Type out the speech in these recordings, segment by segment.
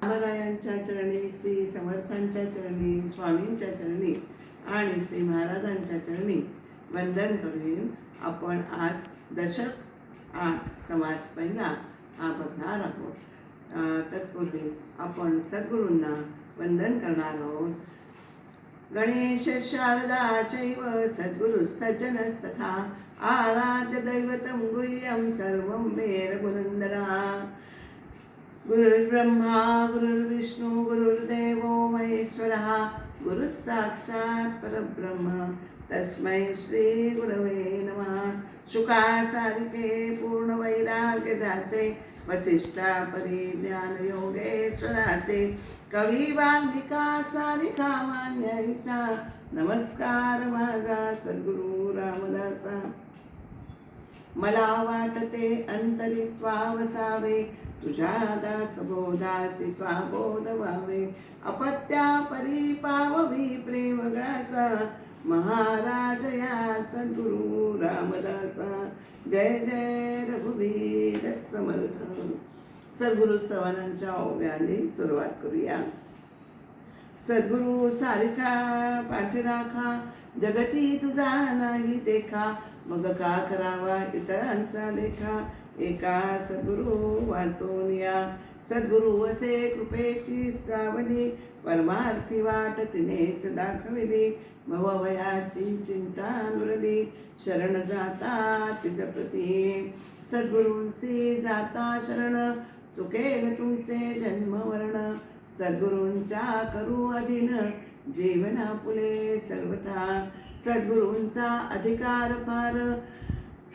रामरायांच्या चरणी, श्री समर्थांच्या चरणी, स्वामींच्या चरणी आणि श्री महाराजांच्या चरणी वंदन करून आपण आज दशक 8 समास पहिला हा बघणार आहोत। तत्पूर्वी आपण सद्गुरूंना वंदन करणार आहोत। गणेश शारदा चैव सद्गुरु सज्जनस्तथा आराध्य दैवतं गुह्यं सर्वं मे रघुनन्दना। गुरुर्ब्रह्मा गुरुर्विष्णू गुरुर्देवो महेश्वरः गुरुः साक्षात् परब्रह्म तस्मै श्री गुरवे नमः। शुकासारिके पूर्ण वैराग्य जाचे वसिष्ठा परी ज्ञान योगेश्वराचे कवी वाल्मिका सारिखा मान्य ईशा नमस्कार माझा सद्गुरु रामदासा। मला वाटते अंतरित्वा वसावे तुझ्या दास बोधासी त्वा बोध व्हावे। अपत्या परी पाववी प्रेम ग्रासा महाराज या सद्गुरु रामदासा। जय जय रघुवीर समर्थ। सद्गुरु सवानांच्या ओव्याने सुरुवात करूया। सद्गुरु सारिखा पाठीराखा जगती तुझा नाही देखा मग का करावा इतरांचा लेखा। एका सद्गुरु वाचून या सद्गुरु असे कृपेची सावली परमार्थी वाट तिनेच दाखविली। भवभयाची चिंता नुरली शरण जाता तिच प्रती। सद्गुरूंसी जाता शरण चुकेल तुमचे जन्मवर्ण। सद्गुरूंच्या करू अधीन जीवना पुले सर्वथा। सद्गुरूंचा अधिकार फार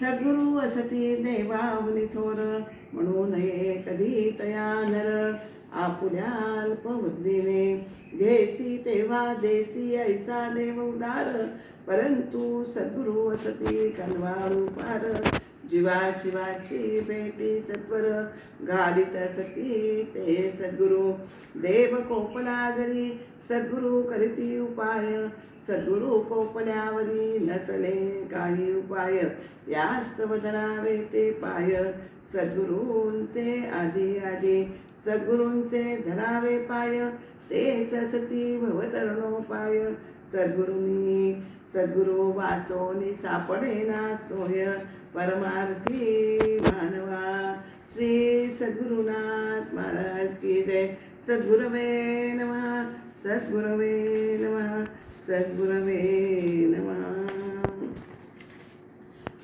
सद्गुरु असती देवाहुनी थोर। म्हणू नये कधी तया नर आपुल्या अल्पबुद्धीने। घेसी तेव्हा देसी ऐसा देव उदार परंतु सद्गुरु असती कनवाळू पार। जीवा शिवाची भेटी सत्वर घालित असती ते सद्गुरु। देव कोपला जरी सद्गुरु करीती उपाय। सद्गुरु कोपल्यावरी नचले काही उपाय। यास्तव धरावे ते पाय सद्गुरूंचे आधी आधी। सद्गुरूंचे धरावे पाय तेच असती भवतरणोपाय। सद्गुरूंनी सद्गुरु वाचोनी सापडेना सोय परमार्थी मानवा। श्री सद्गुरुनाथ महाराज की जय। सद्गुरवे नमः सद्गुरवे नमः सद्गुरवे नमः।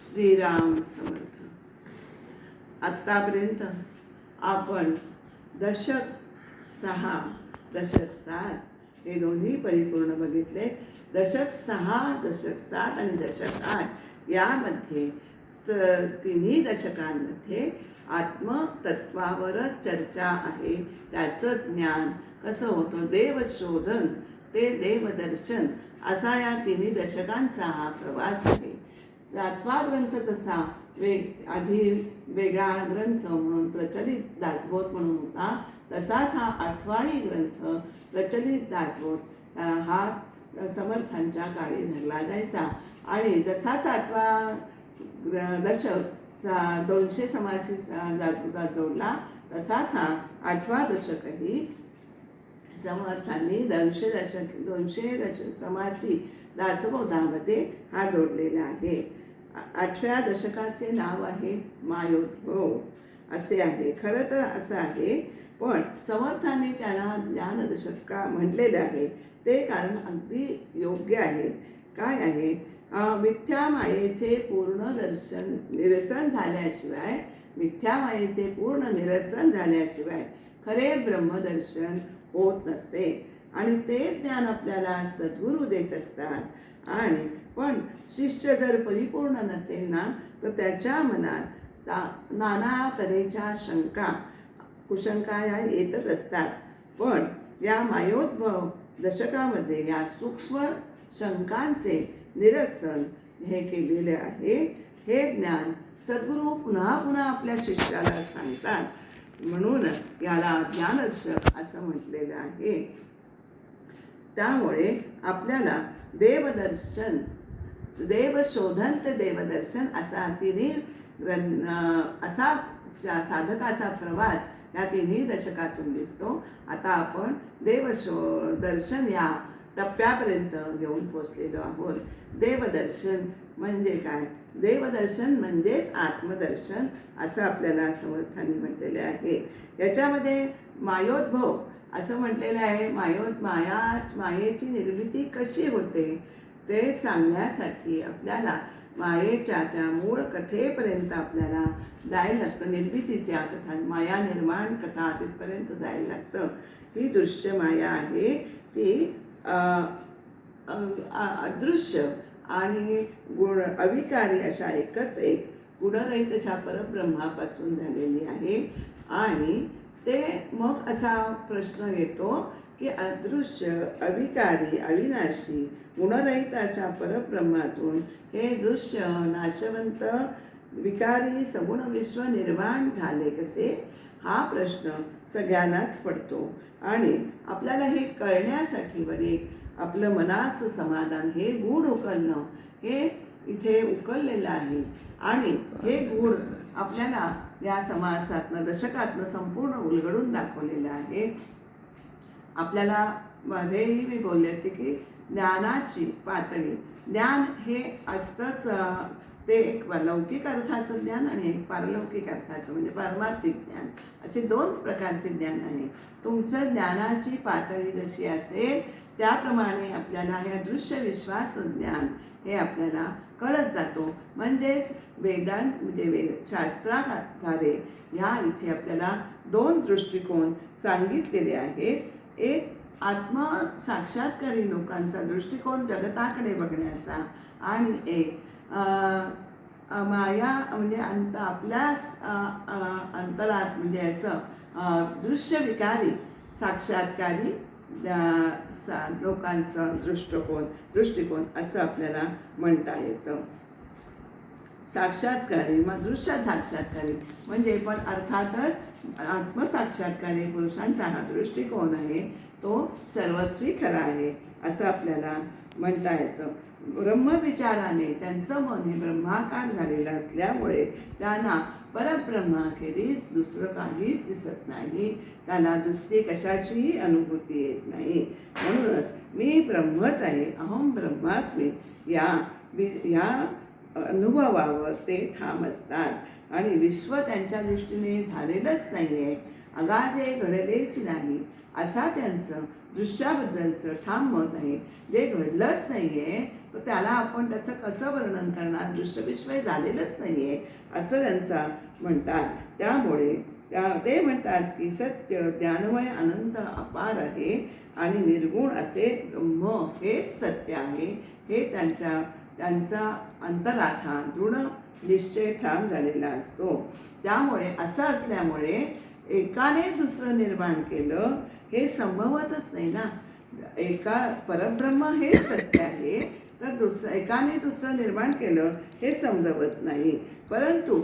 श्रीराम समर्थ। आत्तापर्यंत आपण दशक 6 दशक 7 हे दोन्ही परिपूर्ण बघितले। दशक 6 दशक 7 आणि दशक 8 यामध्ये तिन्ही दशकांमध्ये आत्मतत्वावर चर्चा आहे। त्याचं ज्ञान कसं होतं देवशोधन ते देवदर्शन असा या तिन्ही दशकांचा हा प्रवास आहे। 7वा ग्रंथ जसा आधी वेगळा ग्रंथ म्हणून प्रचलित दासबोध म्हणून होता तसाच हा 8वाही ग्रंथ प्रचलित दासबोध हा समर्थांच्या काळी धरला जायचा। आणि जसा 7वा दशकचा 200 समासी दासबोधात जोडला तसाच हा 8वा दशकही समर्थांनी 200 समासी दासबोधामध्ये हा जोडलेला आहे। 8व्या दशकाचे नाव आहे मायोद्भव असे आहे। खरं तर असं आहे पण समर्थांनी त्याला ज्ञानदशक का म्हटलेलं आहे ते कारण अगदी योग्य आहे। काय आहे मिथ्या मायेचे पूर्ण निरसन झाल्याशिवाय मिथ्या मायेचे पूर्ण निरसन झाल्याशिवाय खरे ब्रह्मदर्शन होत नसते। आणि ते ज्ञान आपल्याला सद्गुरू देत असतात। आणि पण शिष्य जर परिपूर्ण नसेल ना तर त्याच्या मनात नाना तऱ्हेच्या शंका कुशंका या येतच असतात। पण या मायोद्भव दशकामध्ये या सूक्ष्म शंकांचे निरसन हे केलेले आहे। हे ज्ञान सद्गुरू पुन्हा पुन्हा आपल्या शिष्याला सांगतात म्हणून याला ज्ञानदशक असं म्हटलेलं आहे। त्यामुळे आपल्याला देवदर्शन देवशोधन ते देवदर्शन असा तिन्ही असा साधकाचा प्रवास ह्या तिन्ही दशकातून दिसतो. आता आपण दर्शन या टप्प्यापर्यंत येऊन पोचलेलो आहोत. देवदर्शन म्हणजे काय? देवदर्शन म्हणजेच आत्मदर्शन असं आपल्याला समर्थांनी म्हटलेले आहे. याच्यामध्ये मायोद्भव असं म्हटलेलं आहे. मायेची निर्मिती कशी होते ते सांगण्यासाठी आपल्याला मायेच्या त्या मूळ कथेपर्यंत आपल्याला जायला लागतं. निर्मितीच्या कथा, माया निर्माण कथा तिथपर्यंत जायला लागतं. ही दृश्य माया आहे ती अदृश्य आणि अविकारी अशा एकच एक गुणरहित अशा परब्रह्मापासून झालेली आहे. आणि ते मग असा प्रश्न येतो की अदृश्य, अविकारी, अविनाशी, गुणरहित अशा परब्रह्मातून हे दृश्य नाशवंत विकारी सगुण विश्व निर्माण झाले कसे, हा प्रश्न सगळ्यांनाच पडतो. आणि आपल्याला हे कळण्यासाठी बरे आपलं मनाचं समाधान, हे गूढ उकलणं, हे इथे उकललेलं आहे. आणि हे गूढ आपल्याला या समासातनं, दशकातनं संपूर्ण उलगडून दाखवलेलं आहे. आपल्याला मध्येही मी बोलले होते की ज्ञानाची पातळी, ज्ञान हे असतंच. ते एक लौकिक अर्थाचं ज्ञान आणि एक पारलौकिक अर्थाचं म्हणजे पारमार्थिक ज्ञान, असे दोन प्रकारचे ज्ञान आहे. तुमचं ज्ञानाची पातळी जशी असेल त्याप्रमाणे आपल्याला ह्या दृश्य विश्वाचं ज्ञान हे आपल्याला कळत जातो. म्हणजेच म्हणजे शास्त्राधारे ह्या इथे आपल्याला दोन दृष्टिकोन सांगितलेले आहेत. एक आत्मसाक्षात्कारी लोकांचा दृष्टिकोन जगताकडे बघण्याचा, आणि एक माया म्हणजे आपल्याच अंतरात म्हणजे असं दृश्य विकारी साक्षात्कारी लोकांचा दृष्टिकोन असं आपल्याला म्हणता येतं. साक्षात्कारी मग दृश्य साक्षात्कारी म्हणजे पण अर्थातच आत्मसाक्षात्कारी पुरुषांचा हा दृष्टिकोन आहे तो सर्वस्वी खरा आहे असं आपल्याला म्हणता येतं. ब्रह्मविचाराने त्यांचं मन हे ब्रह्माकार झालेलं असल्यामुळे त्यांना परब्रह्माखेरीज दुसरं काहीच दिसत नाही. त्याला दुसरी कशाचीही अनुभूती येत नाही. म्हणूनच मी ब्रह्मच आहे, अहम ब्रह्मास्मी या अनुभवावर ते ठाम असतात. आणि विश्व त्यांच्या दृष्टीने झालेलंच नाही आहे, अगाजे घडलेची नाही असा त्यांचं दृश्याबद्दलचं ठाम मत आहे. जे घडलंच नाही आहे तर त्याला आपण त्याचं कसं वर्णन करणार? दृश्यविश्व झालेलंच नाही आहे असं त्यांचा म्हणतात. त्यामुळे ते म्हणतात की सत्य ज्ञानमय अनंत अपार आहे आणि निर्गुण असे ब्रह्म हेच सत्य आहे. हे त्यांचा अंतरात हा दृढ निश्चय ठाम झालेला असतो. त्यामुळे असं असल्यामुळे एकाने दुसरं निर्माण केलं हे संभवतच नाही ना. एका परब्रह्म हे सत्य आहे तर एकाने दुसरं निर्माण केलं हे समजवत नाही. परंतु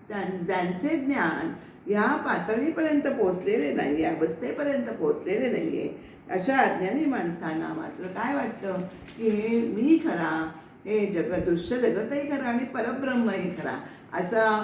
ज्यांचे ज्ञान या पातळीपर्यंत पोचलेले नाही, या अवस्थेपर्यंत पोचलेले नाही आहे, अशा अज्ञानी माणसांना मात्र काय वाटतं की हे मी खरा, हे दृश्य जगतही खरा आणि परब्रह्मही खरा असा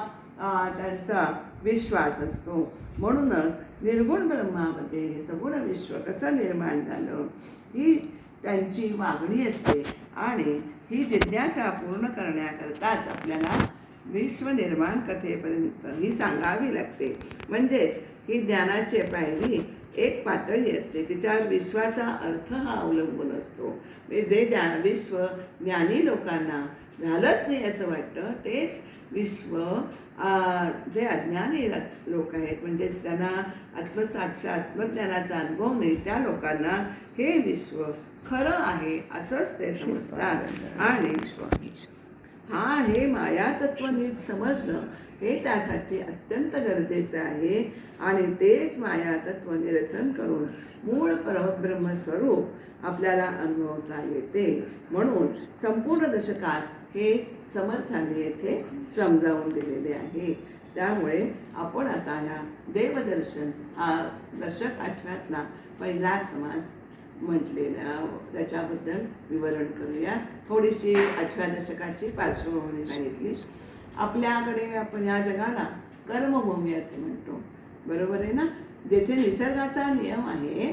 त्यांचा विश्वास असतो. म्हणूनच निर्गुण ब्रह्मामध्ये सगुण विश्व कसं निर्माण झालं ही त्यांची मागणी असते. आणि ही जिज्ञासा पूर्ण करण्याकरताच आपल्याला विश्व निर्माण कथेपर्यंत ही सांगावी लागते. म्हणजेच ही ज्ञानाची पायरी एक पातळी असते, तिच्यावर विश्वाचा अर्थ हा अवलंबून असतो. जे विश्व ज्ञानी लोकांना झालंच नाही असं वाटतं तेच विश्व जे अज्ञानी लोक आहेत म्हणजेच त्यांना आत्मज्ञानाचा अनुभव नाही त्या लोकांना हे विश्व खरं आहे असंच ते समजतात. आणि हे मायातत्व नीट समजणं हे त्यासाठी अत्यंत गरजेचं आहे. आणि तेच मायातत्व निरसन करून मूळ परब्रह्मस्वरूप आपल्याला अनुभवता येते. म्हणून संपूर्ण दशकात हे समर्थांनी येथे समजावून दिलेले आहे. त्यामुळे आपण आता या देवदर्शन हा दशक 8व्यातला पहिला समास म्हटलेला त्याच्याबद्दल विवरण करूया. थोडीशी 8व्या दशकाची पार्श्वभूमी सांगितली. आपल्याकडे आपण या जगाला कर्मभूमी असे म्हणतो. बरोबर आहे ना. जेथे निसर्गाचा नियम आहे,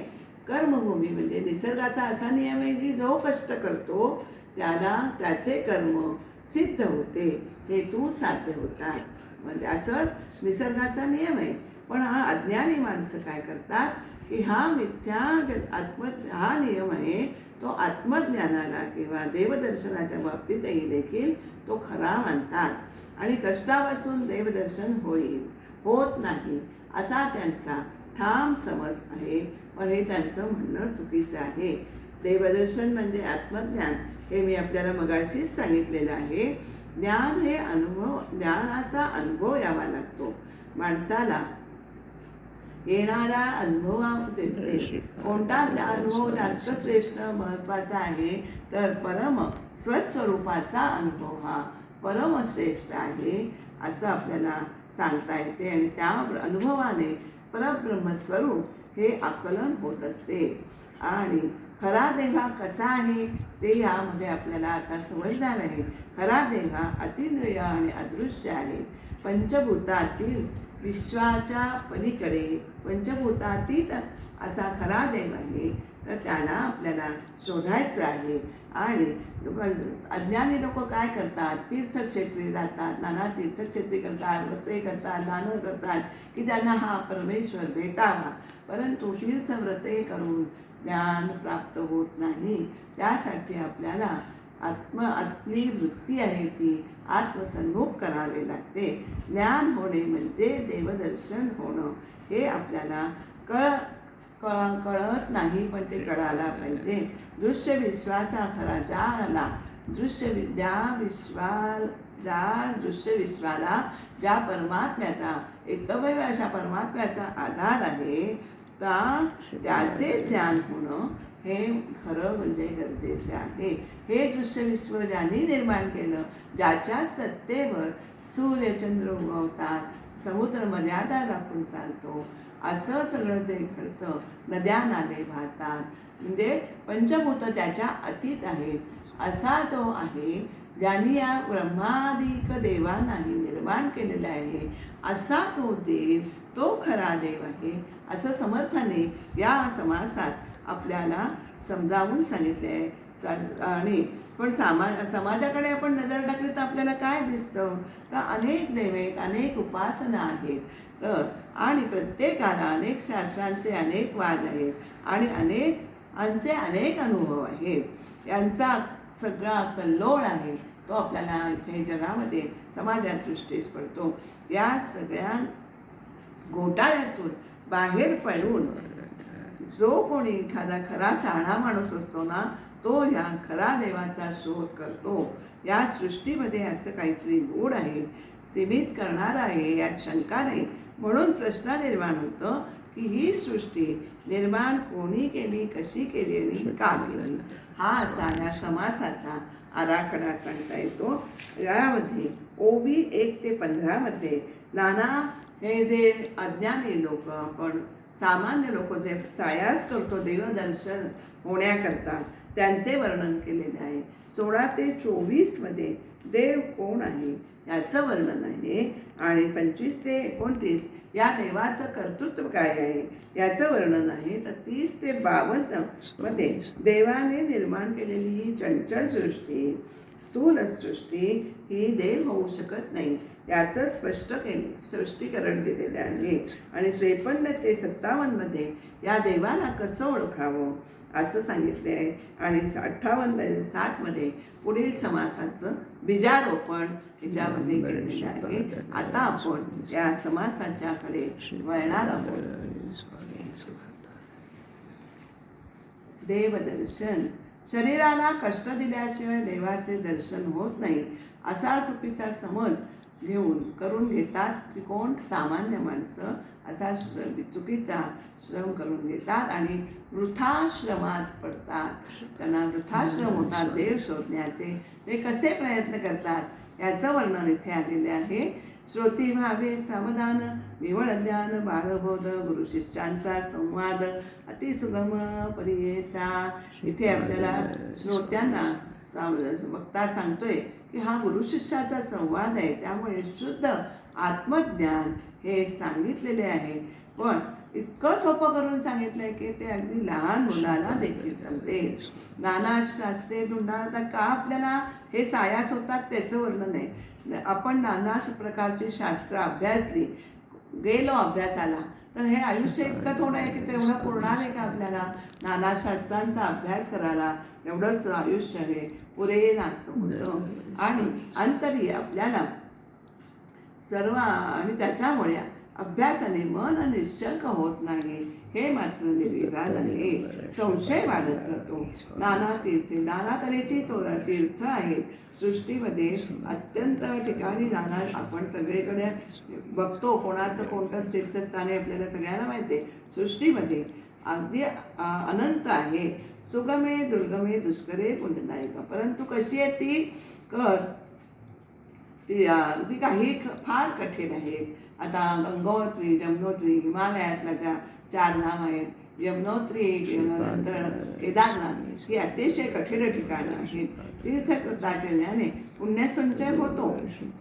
कर्मभूमी म्हणजे निसर्गाचा असा नियम आहे की जो कष्ट करतो त्याला त्याचे कर्म सिद्ध होते, हेतू साध्य होतात. म्हणजे असं निसर्गाचा नियम आहे. पण हा अज्ञानी माणसं काय करतात की हा मिथ्या हा नियम आहे तो आत्मज्ञानाला किंवा देवदर्शनाच्या बाबतीतही देखील तो खरा मानतात आणि कष्टापासून देवदर्शन होत नाही असा त्यांचा ठाम समज आहे. पण हे त्यांचं म्हणणं चुकीचं आहे. देवदर्शन म्हणजे आत्मज्ञान हे मी आपल्याला मगाशीच सांगितलेलं आहे. ज्ञान हे ज्ञानाचा अनुभव यावा लागतो. माणसाला येणारा अनुभवामध्ये कोणता अनुभव जास्त श्रेष्ठ महत्त्वाचा आहे तर स्वस्वरूपाचा अनुभव हा परमश्रेष्ठ आहे असं आपल्याला सांगता येते. आणि त्या अनुभवाने परब्रह्मस्वरूप हे आकलन होत असते. आणि खरा देह कसा आहे ते यामध्ये आपल्याला आता समजणार आहे. खरा देह अतिंद्रिय आणि अदृश्य आहे. पंचभूतातील विश्वाच्या पलीकडे पंचभूतातीत असा खरा देव आहे. तर त्याला आपल्याला शोधायचं आहे. आणि अज्ञानी लोक काय करतात, तीर्थक्षेत्री जातात, नाना तीर्थक्षेत्री करतात, व्रते करतात, दानं करतात की त्यांना हा परमेश्वर भेटावा. परंतु तीर्थव्रते करून ज्ञान प्राप्त होत नाही. त्यासाठी आपल्याला आपली वृत्ती आहे ती आत्मसन्मुख करावे लागते. ज्ञान होणे म्हणजे देवदर्शन होणं हे आपल्याला कळत नाही, पण ते कळायला पाहिजे. दृश्य विश्वाचा खरा ज्याला दृश्य विश्वाला ज्या परमात्म्याचा एकमेव अशा परमात्म्याचा आधार आहे त्याचे ज्ञान होणं हे खरं म्हणजे गरजेचे आहे. हे दृश्य विश्व ज्यांनी निर्माण केलं, ज्याच्या सत्तेवर सूर्य चंद्र उगवतात, समुद्र मर्यादा राखून चालतो, असं सगळं जे घडतं, नद्या नाले वाहतात, म्हणजे पंचभूत त्याच्या अतीत आहेत. असा जो आहे ज्यांनी या ब्रह्मादिक देवांनाही निर्माण केलेला आहे, असा तो देव तो खरा देव आहे असं समर्थाने या समासात आपल्याला समजावून सांगितले आहे. आणि पण समाजाकडे आपण नजर टाकली तर आपल्याला काय दिसतं तर अनेक देव अनेक उपासना आहेत. तर आणि प्रत्येकाला अनेक शास्त्रांचे अनेक वाद आहेत आणि अनेक अनुभव आहेत. यांचा सगळा कल्लोळ आहे तो आपल्याला इथे जगामध्ये समाजात दृष्टीस पडतो. या सगळ्या घोटाळ्यातून बाहेर पडून जो कोणी एखादा खरा शहाणा माणूस असतो ना, तो या खरा देवाचा शोध करतो. या सृष्टीमध्ये असं काहीतरी गूढ आहे, सीमित करणार आहे, यात शंका नाही. म्हणून प्रश्न निर्माण होतो की ही सृष्टी निर्माण कोणी केली, कशी केली आणि का केली. हा असा या समासाचा आराखडा सांगता येतो. यामध्ये ओवी 1 ते 15 मध्ये नाना हे जे अज्ञानी लोक, आपण सामान्य लोक जे सायास करतो देवदर्शन होण्याकरता, त्यांचे वर्णन केलेले आहे. 16 ते 24 मध्ये देव कोण आहे याचं वर्णन आहे. आणि 25 ते 29 या देवाचं कर्तृत्व काय आहे याचं वर्णन आहे. तर 30 ते 52 मध्ये देवाने निर्माण केलेली ही चंचल सृष्टी, स्थूल सृष्टी ही देव होऊ शकत नाही याचं स्पष्टीकरण दिलेलं आहे. आणि 53 ते 57 मध्ये या देवाला कसं ओळखावं असं सांगितले आहे. आणि 58 ते 60 मध्ये पुढील समासाचं बीजारोपण याच्यामध्ये केलेलं आहे. आता आपण या समासाच्याकडे वळणार आहोत. देवदर्शन. शरीराला कष्ट दिल्याशिवाय देवाचे दर्शन होत नाही असा चुकीचा समज करून घेतात की कोण सामान्य माणसं असा चुकीचा श्रम करून घेतात आणि वृथाश्रमात पडतात. त्यांना वृथाश्रम होतात देव शोधण्याचे. ते कसे प्रयत्न करतात याचं वर्णन इथे आलेले आहे. श्रोती भावे सावधान, निवळ ज्ञान बाळबोध, गुरु शिष्यांचा संवाद अतिसुगम परियेसा. इथे आपल्याला श्रोत्यांना वक्ता सांगतोय की हा गुरु शिष्याचा संवाद आहे. त्यामुळे शुद्ध आत्मज्ञान हे सांगितलेले आहे. पण इतकं सोपं करून सांगितलंय की ते अगदी लहान मुलाला देखील समजेल. नाना शास्त्रे आता का आपल्याला हे सायास होतात त्याचं वर्णन आहे. आपण नाना प्रकारची शास्त्र अभ्यासली, गेलो अभ्यासाला, तर हे आयुष्य इतकं थोडं आहे की तेवढं पुरणार आहे का आपल्याला? नाना शास्त्रांचा अभ्यास करायला एवढंच आयुष्य आहे, पुरेल असं होतं. आणि अंतरी आपल्याला सर्व, आणि त्याच्यामुळे अभ्यासाने मन निश्चल होत नाही, हे मात्र निर्विवाद आहे. संशय वाढत राहतो. नाना तीर्थे, नाना तऱ्हेची तीर्थ आहेत सृष्टीमध्ये. अत्यंत ठिकाणी जाणार आपण सगळीकडे बघतो, कोणाचं कोणतं तीर्थस्थान आहे आपल्याला सगळ्यांना माहिती आहे. सृष्टीमध्ये अगदी अनंत आहे. सुगमे दुर्गमे दुष्करे पुण्यदायिका, परंतु कशी आहे ती ती काही फार कठीण आहेत. आता गंगोत्री, जमुनोत्री, हिमालयातल्या ज्या 4 धाम आहेत, यमुनोत्री, नंतर केदारनाथ, ही अतिशय कठीण ठिकाणं आहेत. तीर्थकृता केल्याने पुण्यसंचय होतो,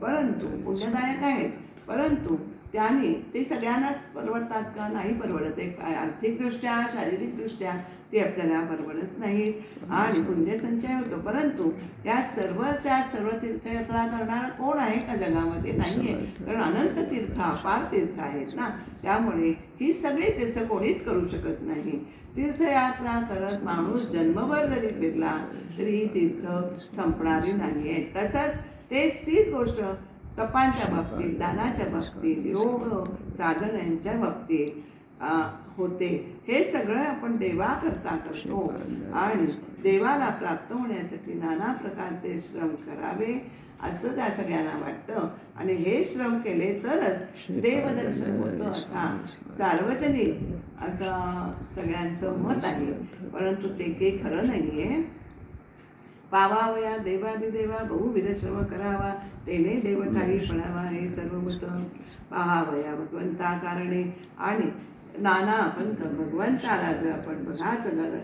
परंतु पुण्यदायक आहेत, परंतु त्याने ते सगळ्यांनाच परवडतात का? नाही परवडत. एक आर्थिकदृष्ट्या, शारीरिकदृष्ट्या ते आपल्याला परवडत नाही आणि पुण्यसंचय होतो, परंतु त्या सर्वच्या सर्व तीर्थयात्रा करणारा कोण आहे का जगामध्ये? नाही आहे. कारण अनंत तीर्थ, अपार तीर्थ आहेत ना, त्यामुळे ही सगळी तीर्थ कोणीच करू शकत नाही. तीर्थयात्रा करत माणूस जन्मभर जरी फिरला तरी ही तीर्थ संपणारी नाही आहे. तसंच तीच गोष्ट तपांच्या बाबतीत, दानाच्या बाबतीत, योग साधनांच्या बाबतीत होते. हे सगळं आपण देवाकरता करतो आणि देवाला प्राप्त होण्यासाठी नाना प्रकारचे श्रम करावे असं त्या सगळ्यांना वाटतं. आणि हे श्रम केले तरच देवदर्शन होतं असा सार्वजनिक असं सगळ्यांचं मत आहे, परंतु ते काही खरं नाही आहे. पावावया देवादिदेवा बहुविध श्रम करावा, तेने देव ठाई पडावा, हे सर्व मत पाहावया भगवंता कारणे. आणि नाना पंथ भगवंताला जर आपण बघायचं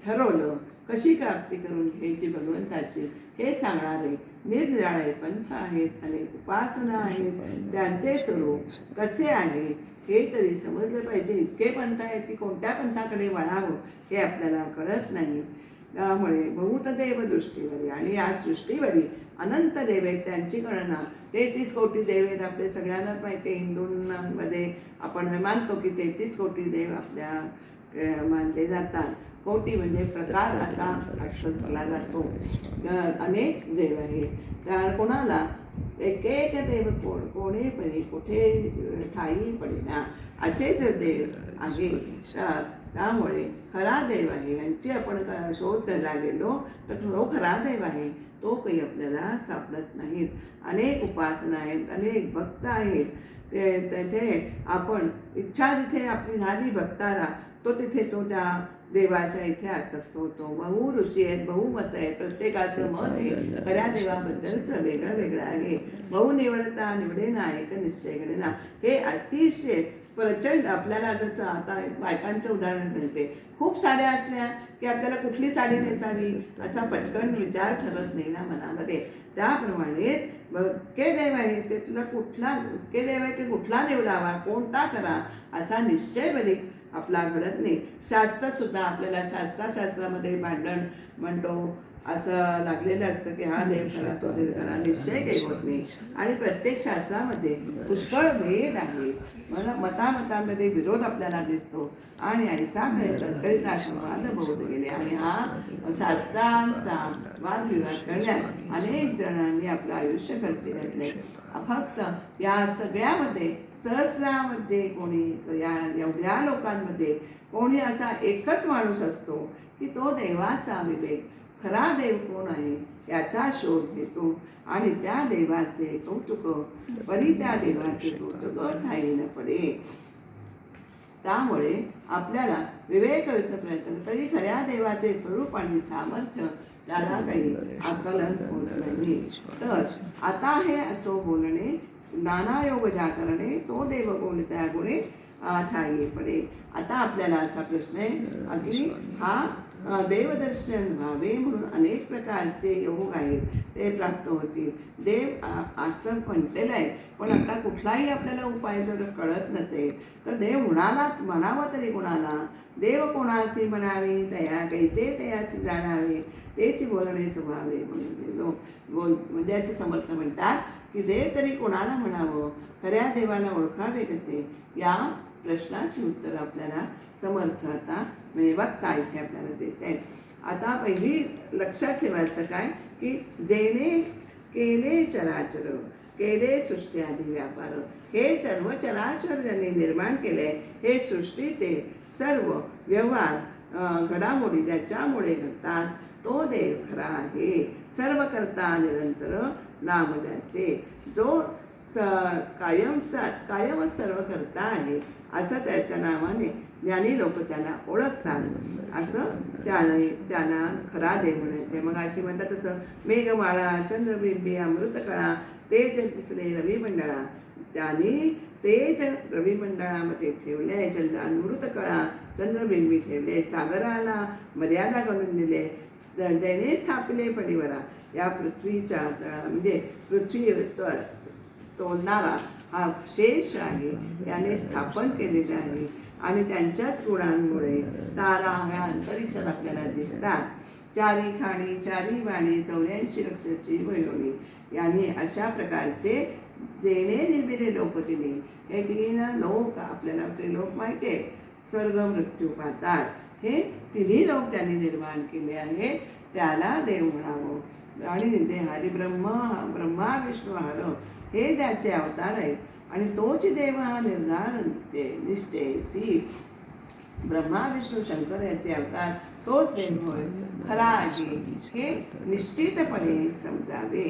ठरवलं, कशी प्राप्ती करून घ्यायची भगवंताची हे सांगणारे निरनिराळे पंथ आहेत, अनेक उपासना आहेत. त्यांचे स्वरूप कसे आहे हे तरी समजलं पाहिजे. इतके पंथ आहेत की कोणत्या पंथाकडे वळावं हे आपल्याला कळत नाही. त्यामुळे बहुत देव दृष्टीवरी, आणि या सृष्टीवरी अनंत देव आहेत, त्यांची गणना 33 कोटी देव आहेत. आपले सगळ्यांनाच माहिती आहे, हिंदूंमध्ये आपण मानतो की 33 कोटी देव आपल्या मानले जातात. कोटी म्हणजे प्रकार असा अर्थ केला जातो. अनेक देव आहेत, त्या कोणाला एक एक देव कोणे परी कुठे ठाई पडेना असेच देव आहे. त्यामुळे खरा देव आहे, यांची आपण शोध करायला गेलो तर तो खरा देव आहे तो काही आपल्याला सापडत नाहीत. अनेक उपासना आहेत, अनेक भक्त आहेत. तेथे आपण इच्छा जिथे आपली झाली भक्ताला, तो तिथे तो त्या देवाच्या इथे आसक्त होतो. बहु ऋषी आहेत, बहुमत आहे, प्रत्येकाचं मत आहे खऱ्या देवाबद्दलचं वेगळं वेगळं आहे. बहु निवडता निवडेना एक निश्चय घडेना, हे अतिशय प्रचंड. आपल्याला जसं आता बायकांचं उदाहरण सांगते, खूप साड्या असल्या की आपल्याला कुठली साडी नेसावी असा पटकन विचार ठरत नाही ना मनामध्ये. त्याप्रमाणेच के देव आहे त्यातला कुठला के देव आहे की कुठला निवडावा, कोणता करा असा निश्चय बरी आपला घडत नाही. शास्त्रसुद्धा आपल्याला शास्त्रामध्ये भांडण म्हणतो असं लागलेलं असतं की हा देव करा तो देव करा, निश्चय काही होत नाही. आणि प्रत्येक शास्त्रामध्ये पुष्कळ भेद आहे, मतामतांमध्ये विरोध आपल्याला दिसतो. आणि ऐसा करिता वाद बहुत गेले, आणि हा शास्त्रांचा वादविवाद करण्यात अनेक जणांनी आपलं आयुष्य खर्च घातले. फक्त या सगळ्यामध्ये सहस्रामध्ये कोणी, या एवढ्या लोकांमध्ये कोणी असा एकच माणूस असतो की तो देवाचा विवेक, खरा देव कोण आहे याचा शोध घेतो आणि त्या देवाचे कौतुक परी त्या देवाचे कौतुक ठाई न पडे. त्यामुळे आपल्याला विवेक प्रयत्न तरी खऱ्या देवाचे स्वरूप आणि सामर्थ्य त्याला काही आकलन होत नाही. तर आता हे असो बोलणे, नाना योग ज्या करणे, तो देव कोणत्या गुणे ठाई पडे. आता आपल्याला असा प्रश्न आहे की हा देवदर्शन व्हावे म्हणून अनेक प्रकारचे योग आहेत ते प्राप्त होतील. देव असं म्हटलेलं आहे, पण आता कुठलाही आपल्याला उपाय जर कळत नसेल तर देव म्हणावं तरी कोणाला? देव कोणासी म्हणावे तया कैसे तयासी जाणावे तेची बोलणे स्वभावे म्हणून म्हणजे असे समर्थ म्हणतात की देव तरी कोणाला म्हणावं, खऱ्या देवाला ओळखावे कसे? या प्रश्नाची उत्तर आपल्याला समर्थ आता म्हणजे वक्ता इथे आपल्याला देत आहेत. आता पहिली लक्षात ठेवायचं काय की जेणे केले चराचर केले सृष्टी आदी व्यापार, हे सर्व चराचर ज्यांनी निर्माण केले हे सृष्टी ते सर्व व्यवहार घडामोडी ज्याच्यामुळे घडतात तो देव खरा आहे. सर्व करता निरंतर नाम ज्याचे, जो कायमच सर्व करता आहे असं त्याच्या नावाने ज्ञानी लोक त्याला ओळखतात, असं त्यांना खरा देव म्हणायचे. मग अशी म्हणतात तसं मेघमाळा चंद्रबिंबी अमृतकळा तेज दिसले रविमंडळा, त्यांनी तेज रविमंडळामध्ये ठेवले, अमृतकळा चंद्रबिंबी ठेवले, सागराला मर्यादा घालून दिले, ज्याने स्थापिले पडिवरा, या पृथ्वीच्या म्हणजे पृथ्वी तोलणारा हा शेष आहे त्याने स्थापन केलेले आहे. आणि त्यांच्याच गुणांमुळे तारा ह्या अंतरिक्षात आपल्याला दिसतात. चारी खाणी चारी वाणी 84 लक्षाची वयोनी, याने अशा प्रकारचे जेणे निर्मिले लोक तिने, हे 3 लोक आपल्याला त्रिलोक माहिती आहे, स्वर्ग मृत्यू पाताळ, हे 3 लोक त्यांनी निर्माण केले आहे, त्याला देव म्हणावं. आणि ते ब्रह्मा विष्णू हर हे ज्याचे अवतार आहेत आणि तोच देव हा निर्धार निश्चयसी. ब्रह्मा विष्णू शंकर याचे अवतार तोच देव होय, खरा आहे हे निश्चितपणे समजावे.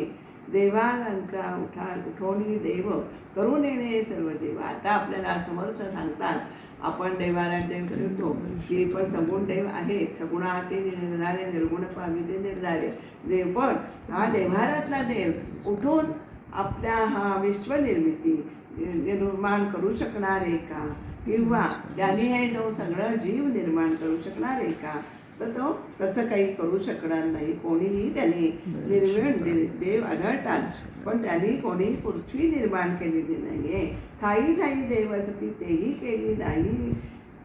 देवांचा उठवणी देव करून येणे सर्व देव. आता आपल्याला समर्थ सांगतात आपण देवाला देव ठेवतो की पण सगुण देव आहेत, सगुणाते निर्धारे निर्गुण पाविते निर्धारे देव, पण हा देव्हारातला देव उठून आपल्या हा विश्वनिर्मिती निर्माण करू शकणार आहे का? किंवा त्याने हे जो सगळं जीव निर्माण करू शकणार आहे का? तर तो तसं काही करू शकणार नाही. कोणीही त्यांनी निर्मिण देव आढळतात, पण त्यांनी कोणी पृथ्वी निर्माण केलेली नाही आहे. ठाई ठाई देव असती तेही केली नाही,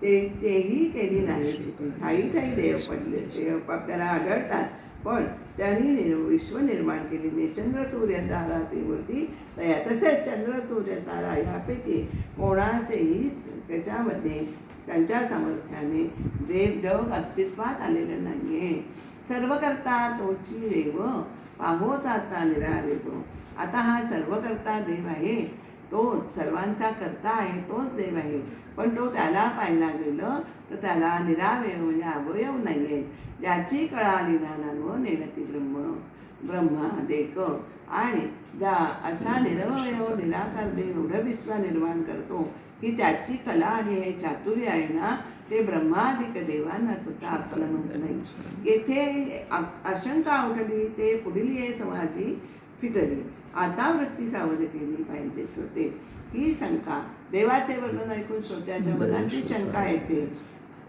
तेही केली नाही. ठाई ठाई देव पडले देव आपल्याला आढळतात, पण त्यांनी विश्व निर्माण केलेले चंद्र सूर्य तारा ती मूर्ती तया. तसेच चंद्र सूर्य तारा यापैकी कोणाचेही त्याच्यामध्ये त्यांच्या सामर्थ्याने देव जग अस्तित्वात आलेलं नाही आहे. सर्व करता तोची देव पाहोच आता निरावेव. आता हा सर्व करता देव आहे, तोच सर्वांचा करता आहे, तोच देव आहे, पण तो त्याला पाहायला गेलं तर त्याला निरावयव म्हणजे अवयव नाही आहे. ज्याची कळा निधानानं नेणती ब्रह्मा देक, आणि ज्या असा निरवयव निराकार देव एवढं विश्व निर्माण करतो की त्याची कला आणि हे चातुर्य आहे ना, ते ब्रह्मादिक देवांना सुद्धा अक्कल होत नाही. येथे आशंका उठली ते पुढील ये समाजी फिटली, आता वृत्ती सावध केली पाहिजेच होते. ही शंका देवाचे वर्णन ऐकून श्रोत्याच्या मनात जी शंका येते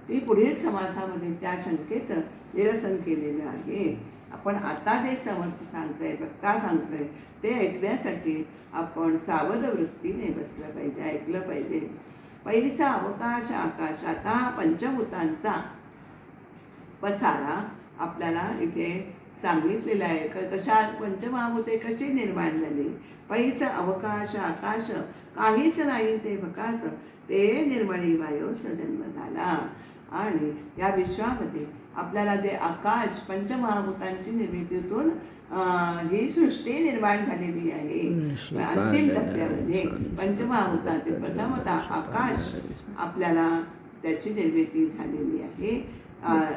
ती पुढील समासामध्ये त्या शंकेचं निरसन केलेलं आहे. आपण आता जे समर्थ सांगतोय, वक्ता सांगतोय, ते ऐकण्यासाठी आपण सावध वृत्तीने बसलं पाहिजे, ऐकलं पाहिजे. पैसा अवकाश आकाश, आता हा पंचभूतांचा पसारा आपल्याला इथे सांगितलेला आहे. कशा पंचमहाभूते कशी निर्माण झाली? पैसा अवकाश आकाश, काहीच नाहीचे भकास, ते निर्मळी वायोस जन्म झाला. आणि या विश्वामध्ये आपल्याला जे आकाश पंचमहाभूतांची निर्मितीतून ही सृष्टी निर्माण झालेली आहे. अंतिम टप्प्यामध्ये पंचमहाभूतातील प्रथमतः आकाश आपल्याला त्याची निर्मिती झालेली आहे.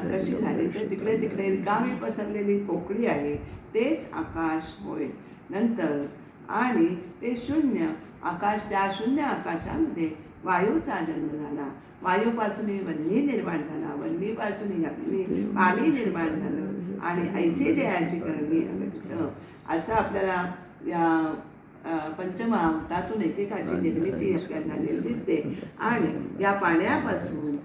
कशी झाली तर तिकडे तिकडे रिकामी पसरलेली पोकळी आहे, तेच आकाश होय. नंतर आणि ते शून्य आकाश, त्या शून्य आकाशामध्ये वायूचा जन्म झाला. वायूपासून वन्नी निर्माण झाला, वन्नीपासून अग्नी पाणी निर्माण झालं, आणि ऐसे जयाची करणी अगतित, असं आपल्याला या पंचमहाभूतातून एकेकाची निर्मिती आपल्याला झालेली दिसते. आणि या पाण्यापासून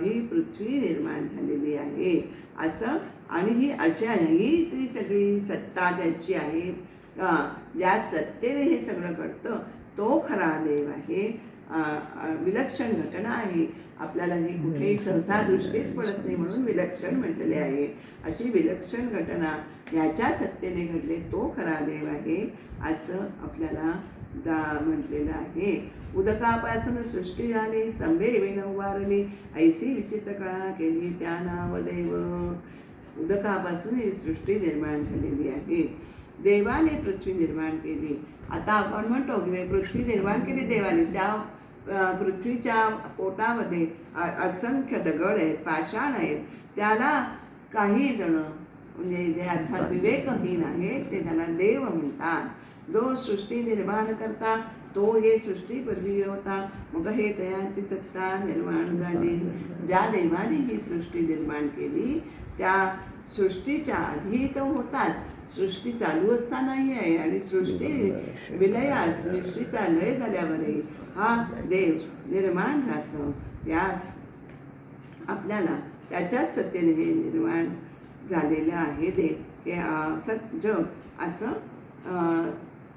ही पृथ्वी निर्माण झालेली आहे असं. आणि ही सगळी सत्ता त्याची आहे. ज्या सत्तेने हे सगळं घडतं तो खरा देव आहे. विलक्षण घटना आहे. आपल्याला ही कुठेही सहसा दृष्टीच पडत नाही म्हणून विलक्षण म्हटलेले आहे. अशी विलक्षण घटना याच्या सत्तेने घडले तो खरा देव आहे असं आपल्याला म्हटलेलं आहे. उदकापासून सृष्टी झाली, स्तंभे विण उभारली, ऐसी विचित्र कळा केली त्या नाव देव. उदकापासून ही सृष्टी निर्माण झालेली आहे. देवाने पृथ्वी निर्माण केली. आता आपण म्हणतो की पृथ्वी निर्माण केली देवाने. त्या पृथ्वीच्या पोटामध्ये असंख्य दगड आहेत, पाषाण आहेत. त्याला काही जण म्हणजे जे अर्थात विवेकहीन आहेत ते त्याला देव म्हणतात. जो सृष्टी निर्माण करता तो हे सृष्टीपूर्वी होता. मग हे तयाची सत्ता निर्माण झाली. ज्या देवाने ही सृष्टी निर्माण केली त्या सृष्टीच्या आधी तो होताच. सृष्टी चालू असतानाही आहे आणि सृष्टी विलयास सृष्टीचा लय झाल्यावरही हा देव निर्माण राहतो. यास आपल्याला त्याच्याच सत्तेने हे निर्माण झालेलं आहे देव हे जग असं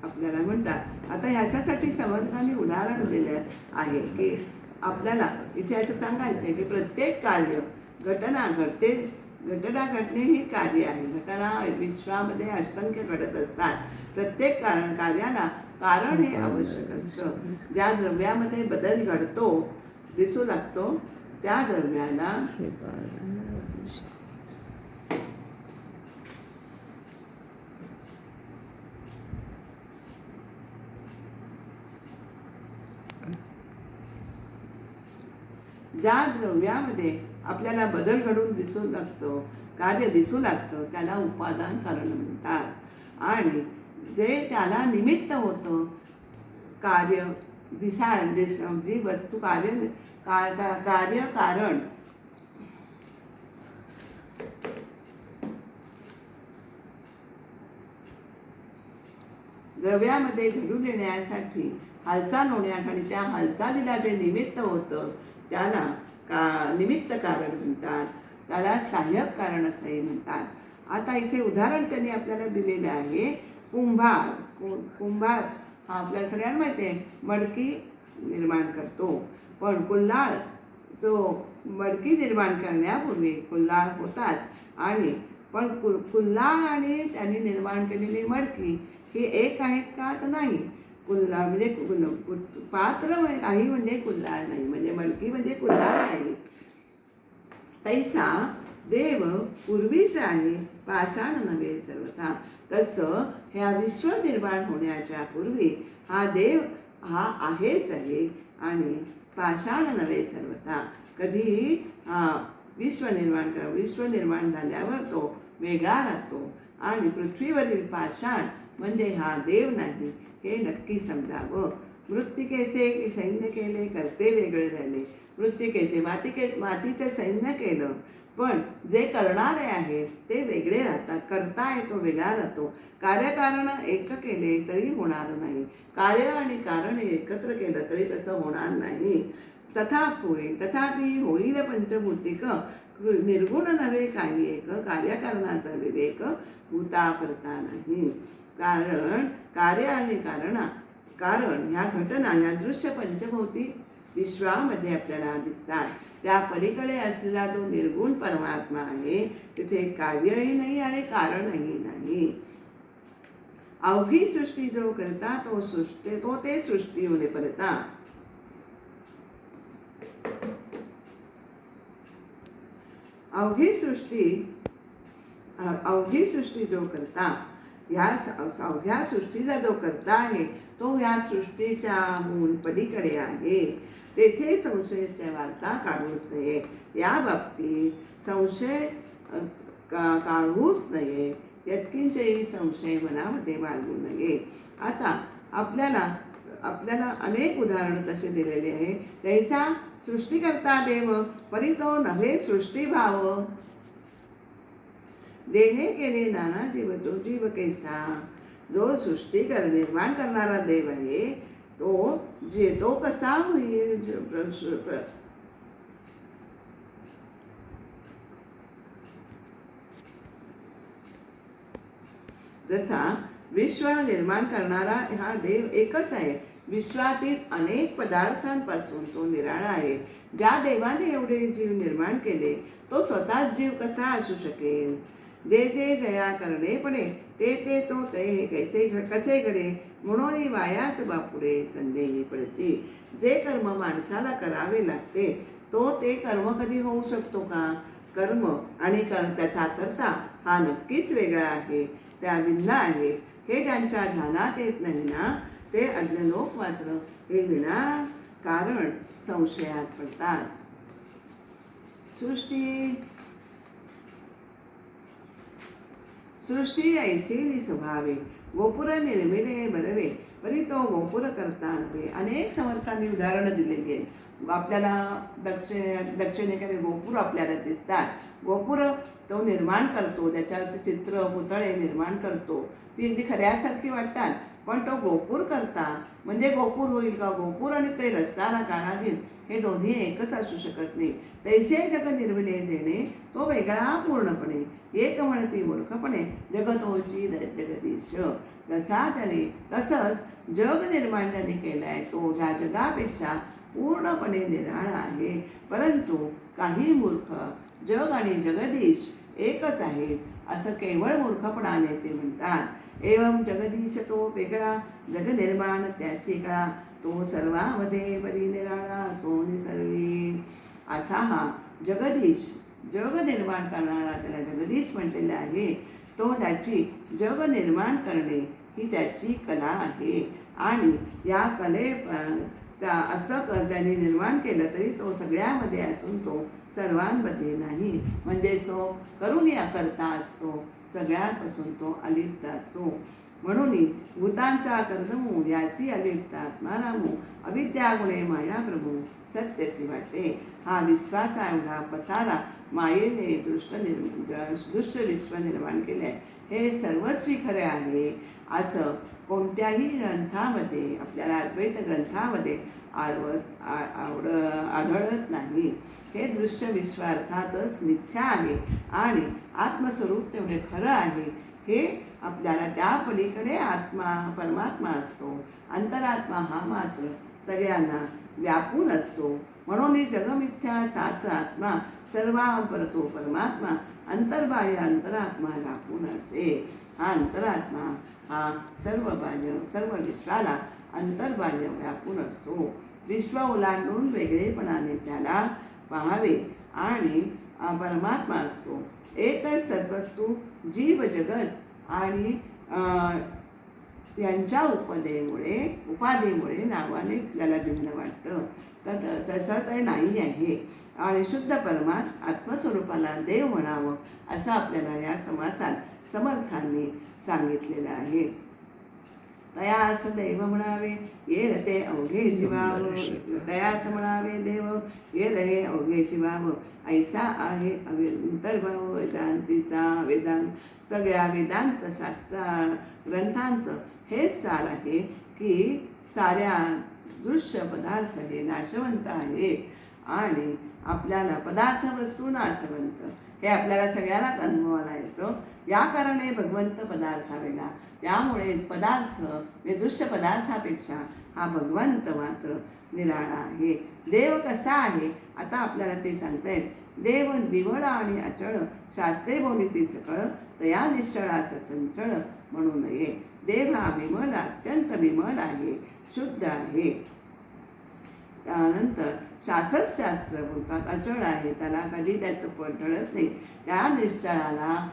आपल्याला म्हणतात. आता ह्याच्यासाठी समर्थाने उदाहरण दिले आहे की आपल्याला इथे असं सांगायचं आहे की प्रत्येक कार्य घटना घडणे ही कार्य आहे. घटना विश्वामध्ये असंख्य घडत असतात. प्रत्येक कार्याला कारण हे आवश्यक असतं. ज्या द्रव्यामध्ये बदल घडतो दिसू लागतो त्या द्रव्याला ज्या द्रव्यामध्ये आपल्याला बदल घडून दिसू लागतो, कार्य दिसू लागतं त्याला उपादान कारण म्हणतात. आणि जे त्याला निमित्त होतं कार्य जी वस्तू कार्य कारण द्रव्यामध्ये घडून येण्यासाठी हालचाल होण्यासाठी त्या हालचालीला जे निमित्त होतं त्याला निमित्त कारण म्हणतात. त्याला सहाय्यक कारण असंही म्हणतात. आता इथे उदाहरण त्यांनी आपल्याला दिलेलं आहे. कुंभार हा आपल्याला सगळ्यांना माहिती आहे मडकी निर्माण करतो. पण कुल्हाड जो मडकी निर्माण करण्यापूर्वी कुल्हाड होताच. आणि पण कुल्हाड आणि त्यांनी निर्माण केलेली मडकी ही एक आहेत का तर नाही. कुल्हाड म्हणजे पात्र काही म्हणजे कुल्हाड नाही, म्हणजे मडकी म्हणजे कुल्हाड नाही. तैसा देव पूर्वीच आहे पाषाण नव्हे सर्वथा. तसं ह्या विश्व निर्माण होण्याच्या पूर्वी हा देव हा आहेच आहे आणि पाषाण नव्हे सर्वथा. कधी विश्व निर्माण झाल्यावर तो वेगळा राहतो. आणि पृथ्वीवरील पाषाण म्हणजे हा देव नाही हे नक्की समजावं. मृत्तिकेचे सैन्य केले करते वेगळे झाले. मृत्तिकेचे मातीचे सैन्य केलं पण जे करणारे आहेत ते वेगळे राहतात. करता आहे तो वेगळा राहतो. कार्यकारण एक केले तरी होणार नाही. कार्य आणि कारण एकत्र केलं तरी तसं होणार नाही. तथापि होईल पंचभूतिक निर्गुण नव्हे काही एक. कार्यकारणाचा विवेक भूता करता नाही. कारण कार्य आणि कारण ह्या घटना ह्या दृश्य पंचभौतिक विश्वामध्ये आपल्याला दिसतात. त्या पलीकडे असलेला जो निर्गुण परमात्मा आहे तिथे कार्यही नाही आणि कारणही नाही. अवघी सृष्टी जो करता तो ते सृष्टी होणे परता. अवघी सृष्टी जो करता या अवघ्या सृष्टीचा जो करता आहे तो या सृष्टीच्या मूळ पलीकडे आहे. तेथे संशयाच्या वार्ता काढूच नये. या बाबतीत संशय काढूच नये. यत्किंचही संशय मनामध्ये बाळगू नये. आता आपल्याला अनेक उदाहरण तसे दिलेले आहे. त्याचा सृष्टीकर्ता देव परी तो नव्हे सृष्टीभाव. देणे केले नाना जीव तो जीव कैसा. जो निर्माण करणारा देव आहे तो कसा होईल? जसा विश्व निर्माण करणारा हा देव एकच आहे, विश्वातील अनेक पदार्थांपासून तो निराळा आहे. ज्या देवाने एवढे जीव निर्माण केले तो स्वतःच जीव कसा असू शकेल? जे जे जया करणे पडे ते ते तो ते कसे घडे, म्हणून वायाच बापुडे संदेही पडती. जे कर्म माणसाला करावे लागते ते कर्म कधी होऊ शकतो का? कर्म आणि त्याचा करता हा नक्कीच वेगळा आहे, त्या भिन्न आहे. हे ज्यांच्या ध्यानात येत नाही ना ते अज्ञलोक मात्र हे विना कारण संशयात पडतात. सृष्टी ऐसेली स्वभावे गोपुर निर्मिले बरवे, परी तो गोपुर करता नव्हे. अनेक समर्थांनी उदाहरणं दिलेली आहेत. आपल्याला दक्षिणेकडे गोपुर आपल्याला दिसतात. गोपुर तो निर्माण करतो, त्याच्यावरचे चित्र पुतळे निर्माण करतो, ती अगदी खऱ्यासारखी वाटतात. पण तो गोपुर करता म्हणजे गोपुर होईल का? गोपुर आणि ते रचणारा कारागीर हे दोन्ही एकच असू शकत नाही. तैसे जग निर्मिले जेणे तो वेगळा पूर्णपणे, एक म्हणती मूर्खपणे जगतोची जगदीश. तसंच जग निर्माण ज्याने केलाय तो ज्या जगापेक्षा पूर्णपणे निराळा आहे. परंतु काही मूर्ख जग आणि जगदीश एकच आहे असं केवळ मूर्खपणाने ते म्हणतात. एवं जगदीश तो वेगळा, जग निर्माण त्याची कळा, तो सर्वामध्ये बरी निराळा सोनी सर्वी. असा हा जगदीश, जग निर्माण करणारा त्याला जगदीश म्हटलेला आहे. तो त्याची जग निर्माण करणे ही त्याची कला आहे. आणि या असं त्यांनी निर्माण केलं तरी तो सगळ्यामध्ये असून तो सर्वांमध्ये नाही. म्हणजे तो करून या करता असतो, सगळ्यांपासून तो अलिप्त असतो. म्हणून भूतांचा कर्दमू यासी अलिप्त आत्मारामू, अविद्या गुणे माया प्रभू सत्यसी वाटे. हा विश्वाचा एवढा पसारा मायेने दृश्य विश्व निर्माण केले, हे सर्वस्वी खरे आहे असं कोणत्याही ग्रंथामध्ये, आपल्याला अद्वैत ग्रंथामध्ये आढळत नाही. हे दृश्य विश्व अर्थातच मिथ्या आहे आणि आत्मस्वरूप तेवढे खरं आहे. हे आपल्याला त्या पलीकडे आत्मा परमात्मा असतो. अंतरात्मा हा मात्र सगळ्यांना व्यापून असतो. म्हणून जगमिथ्या साच आत्मा सर्वांपरतो परमात्मा, अंतर्बाह्य अंतरात्मा व्यापून असे. हा अंतरात्मा हा सर्व विश्वाला अंतर्बाह्य व्यापून असतो. विश्व ओलांडून वेगळेपणाने त्याला पाहावे आणि परमात्मा असतो. एकच सद्वस्तू जीव जगत आणि यांच्या उपाधीमुळे नावाने त्याला भिन्न वाटतं. तर तसं ते नाही आहे. आणि शुद्ध आत्मस्वरूपाला देव म्हणावं असं आपल्याला या समासात समर्थांनी सांगितलेलं आहे. तयास देव म्हणावे ये रते अवघे जीवाव, तयास म्हणावे देव ये रहे अवघे जीवाव. ऐसा आहे अंतर्भाव वेदांतीचा. सगळ्या वेदांत शास्त्र ग्रंथांचं हेच सार आहे की साऱ्या दृश्य पदार्थ हे नाशवंत आहेत आणि आपल्याला पदार्थ वस्तू नाशवंत हे आपल्याला सगळ्यांनाच अनुभवायला येतं. या कारणे भगवंत पदार्थ वेगळा, त्यामुळेच पदार्थ दृश्य पदार्थापेक्षा हा भगवंत मात्र निराळा आहे. देव कसा आहे आता आपल्याला ते सांगतायत. देव विमळ आणि अचळ, शास्त्रे बोलिती सकळ, तया निश्चळा चंचळ म्हणू नये. देव हा विमल, अत्यंत विमल आहे, शुद्ध आहे. त्यानंतर शास्त्र बोलतात अचळ आहे, त्याला कधी त्याचं पट ढळत नाही. त्या निश्चळाला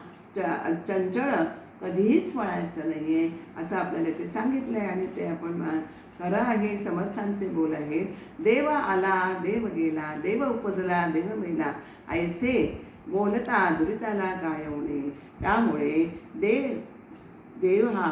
चंचळ कधीच म्हणायचं नाही आहे असं आपल्याला ते सांगितलं आहे. आणि ते आपण खरं आहे, समर्थांचे बोल आहेत. देव आला देव गेला, देव उपजला देव मेला, ऐसे बोलता दुरिताला काय होणे. त्यामुळे देव हा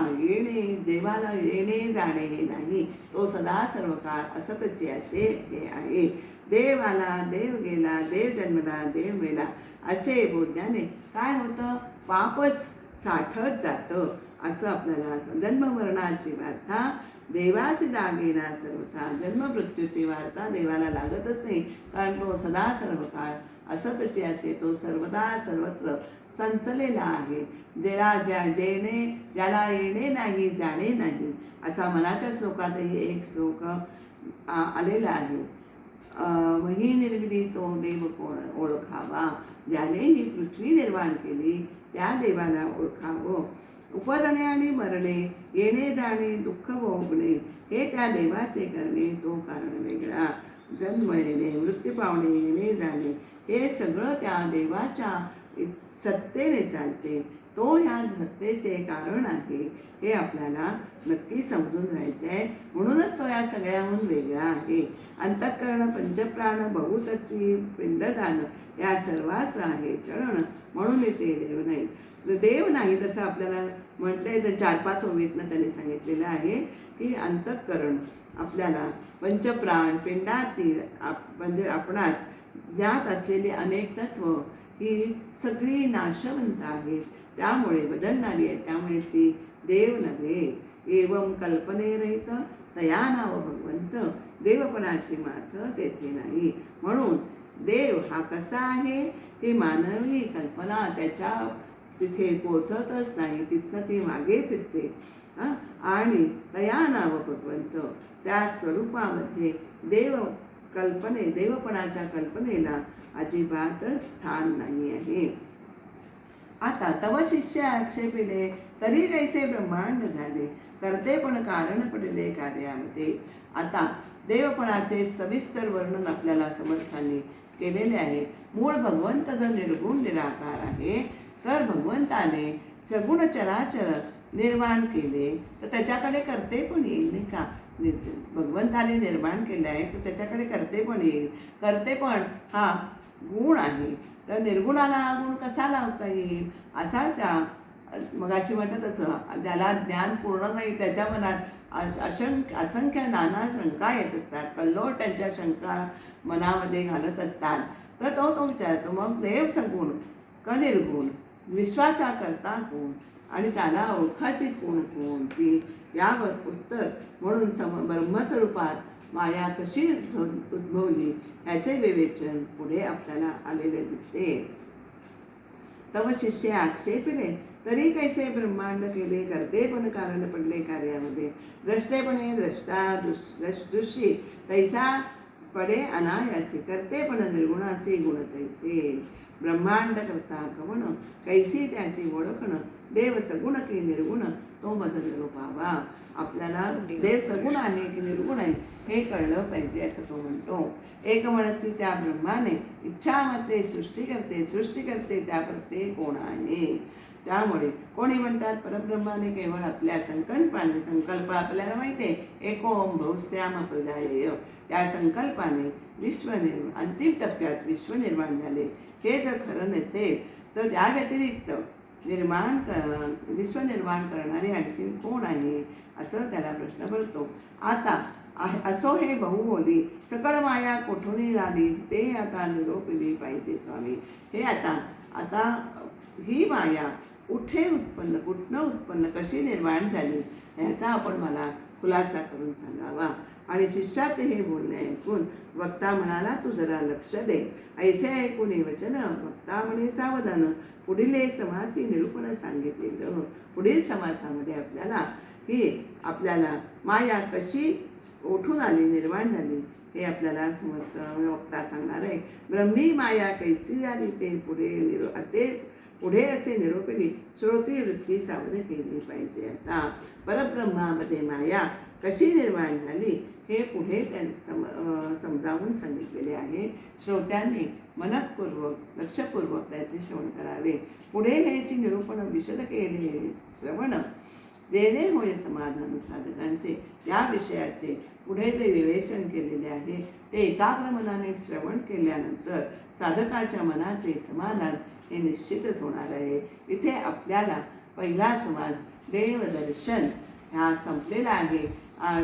देवाला येणे जाणे हे नाही, तो सदा सर्व काळ असतच असे हे आहे. देव आला देव गेला, देव जन्मला देव मेला असे बोलल्याने काय होतं? पापच साठत जातं असं आपल्याला जन्ममरणाची वार्ता देवासी लागेना सर्वथा. जन्ममृत्यूची वार्ता देवाला लागतच नाही, कारण तो सदा सर्व काळ असतची असे, तो सर्वदा सर्वत्र संचलेला आहे. ज्याला येणे नाही जाणे नाही, असा मनाच्या श्लोकातही एक श्लोक आलेला आहे. ही निर्मिली तो देव कोण ओळखावा, ज्याने ही पृथ्वी निर्माण केली त्या देवाला ओळखावं. उपजणे आणि मरणे, येणे जाणे, दुःख भोगणे, हे त्या देवाचे करणे, तो कारण वेगळा. जन्म येणे, मृत्यू पावणे, येणे जाणे, हे सगळं त्या देवाच्या सत्तेने चालते. तो ह्या सत्तेचे कारण आहे, हे आपल्याला नक्की समजून राहायचं आहे. म्हणूनच तो या सगळ्याहून वेगळा आहे. अंतःकरण, पंचप्राण, बहुतत्वी, पिंडदान या सर्वांच आहे चरण, म्हणून ते देव नाही. देव नाही तसं आपल्याला म्हटलंय, तर 4-5 ओवीतनं त्यांनी सांगितलेलं आहे की अंतःकरण आपल्याला पंचप्राण, पिंडातील म्हणजे आपणास ज्ञात असलेली अनेक तत्व ही सगळी नाशवंत आहेत, त्यामुळे बदलणारी आहे, त्यामुळे ती देव नव्हे. एवं कल्पनेरहित तया नाव भगवंत, देवपणाची मात तेथे नाही. म्हणून देव हा कसा आहे, ही मानवी कल्पना त्याच्या तिथे पोचतच नाही, तिथनं ती मागे फिरते. आणि तया नाव भगवंत, त्या स्वरूपामध्ये देवपणाच्या कल्पनेला अजिबातच स्थान नाही आहे. आता तव शिष्य आक्षेपिले, तरी कैसे ब्रह्मांड झाले, करते पण कारण पडले कार्यामध्ये. आता देवपणाचे सविस्तर वर्णन आपल्याला समर्थांनी केलेले आहे. मूळ भगवंत जर निर्गुण निराकार आहे, तर भगवंताने सगुण चराचर निर्माण केले, तर त्याच्याकडे करते पण येईल नाही का. भगवंताने निर्माण केलं आहे तर त्याच्याकडे करते पण येईल. करते पण हा गुण आहे, तर निर्गुणाला हा गुण कसा लावता येईल, असा त्या मगाशी म्हटतच, ज्याला ज्ञान पूर्ण नाही त्याच्या मनात असंख्य नाना शंका येत असतात, कल्लोळ त्यांच्या शंका मनामध्ये घालत असतात. तर तो विचारतो, मग देव सगुण का निर्गुण, विश्वासा करता कोण आणि त्याला ओळखाची कोण कोणती, यावर उत्तर म्हणून ब्रह्मस्वरूपात माया कशी उद्भवली याचे विवेचन पुढे आपल्याला आलेले दिसते. तव शिष्य आक्षेपिले, तरी कैसे ब्रह्मांड केले, करते पण कारण पडले कार्यामध्ये. द्रष्टेपणे द्रष्टा दृष्टी तैसा पडे अनायासी, करते पण निर्गुणासी गुण तैसे. ब्रह्मांड करता कवण, कैसी त्याची ओळखण, देव सगुण की निर्गुण, तो मज निरूपावा. आपल्याला देव सगुण आहे की निर्गुण आहे हे कळलं पाहिजे, असं तो म्हणतो. एक म्हणती त्या ब्रह्माने इच्छा मात्रे सृष्टी करते त्या प्रत्येक कोण आहे. त्यामुळे कोणी म्हणतात परब्रह्माने केवळ आपल्या संकल्प आपल्याला माहिती आहे, एकोम बहुश्याम प्रजायेय, त्या संकल्पाने अंतिम टप्प्यात विश्व निर्माण झाले. हे जर खरं नसेल तर त्या व्यतिरिक्त विश्व निर्माण करणारे आणखी कोण आहे, असं त्याला प्रश्न पडतो. आता असो हे बहुबोली, सकळ माया कोठून आली, ते आता निरोपिली पाहिजे स्वामी. हे आता ही माया कुठनं उत्पन्न कशी निर्माण झाली याचा आपण मला खुलासा करून सांगावा. आणि शिष्याचे हे बोलणे ऐकून वक्ता म्हणाला, तू जरा लक्ष दे. ऐसे ऐकून वचन वक्ता म्हणे सावधान, पुढील समासी निरूपण सांगितलेलं. पुढील समासामध्ये आपल्याला माया कशी उठून आली, निर्माण झाली, हे आपल्याला वक्ता सांगणार आहे. ब्रह्मी माया कैसी झाली ते पुढे असे निरोपिली श्रोती वृत्ती सावध केली पाहिजे. आता परब्रह्मामध्ये माया कशी निर्माण झाली हे पुढे त्यांनी समजावून सांगितलेले आहे. श्रोत्यांनी मनपूर्वक लक्षपूर्वक त्याचे श्रवण करावे. पुढे ह्याची निरूपण विशद केले श्रवण देणे होय समाधान साधकांचे. या विषयाचे पुढे ते विवेचन केलेले आहे. ते एकाग्र मनाने श्रवण केल्यानंतर साधकाच्या मनाचे समाधान हे निश्चितच होणार आहे. इथे आपल्याला पहिला समास देवदर्शन हा संपलेला आहे,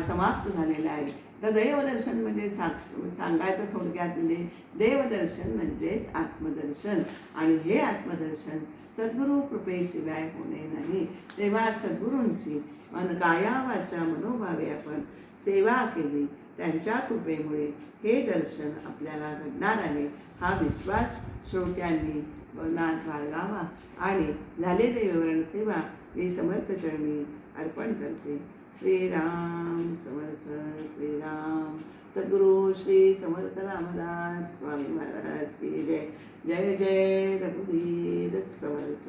समाप्त झालेला आहे. तर देवदर्शन म्हणजे सांगायचं थोडक्यात म्हणजे देवदर्शन म्हणजेच आत्मदर्शन. आणि हे आत्मदर्शन सद्गुरू कृपेशिवाय होणे नाही. तेव्हा सद्गुरूंची काया वाचा मनोभावे आपण सेवा केली, त्यांच्या कृपेमुळे हे दर्शन आपल्याला घडणार आहे. हा विश्वास श्रोत्यांनी मनात बाळगावा आणि झालेले विवरण सेवा मी समर्थ चरणी अर्पण करते. श्रीराम समर्थ. श्रीराम. सद्गुरु श्री समर्थ रामदास स्वामी महाराज की जय. जय जय रघुवीर समर्थ.